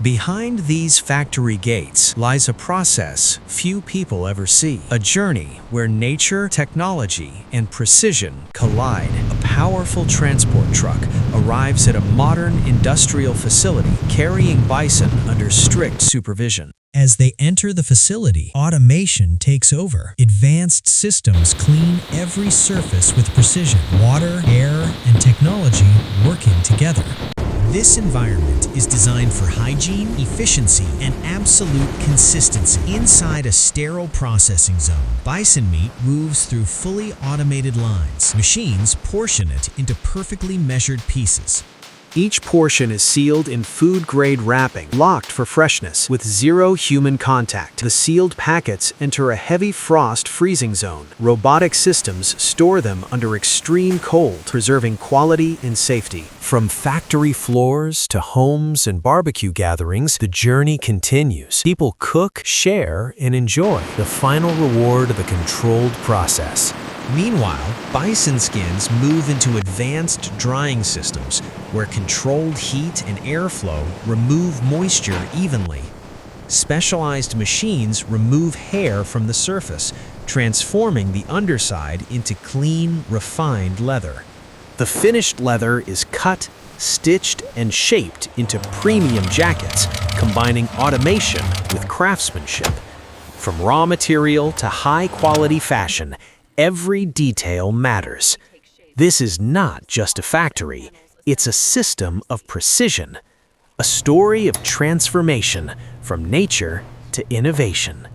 Behind these factory gates lies a process few people ever see. A journey where nature, technology, and precision collide. A powerful transport truck arrives at a modern industrial facility carrying Bison under strict supervision. As they enter the facility, automation takes over. Advanced systems clean every surface with precision. Water, air, and technology working together. This environment is designed for hygiene, efficiency, and absolute consistency. Inside a sterile processing zone, bison meat moves through fully automated lines. Machines portion it into perfectly measured pieces. Each portion is sealed in food-grade wrapping, locked for freshness, with zero human contact. The sealed packets enter a heavy frost freezing zone. Robotic systems store them under extreme cold, preserving quality and safety. From factory floors to homes and barbecue gatherings, the journey continues. People cook, share, and enjoy the final reward of a controlled process. Meanwhile, bison skins move into advanced drying systems where controlled heat and airflow remove moisture evenly. Specialized machines remove hair from the surface, transforming the underside into clean, refined leather. The finished leather is cut, stitched, and shaped into premium jackets, combining automation with craftsmanship. From raw material to high-quality fashion, every detail matters. This is not just a factory, it's a system of precision, a story of transformation from nature to innovation.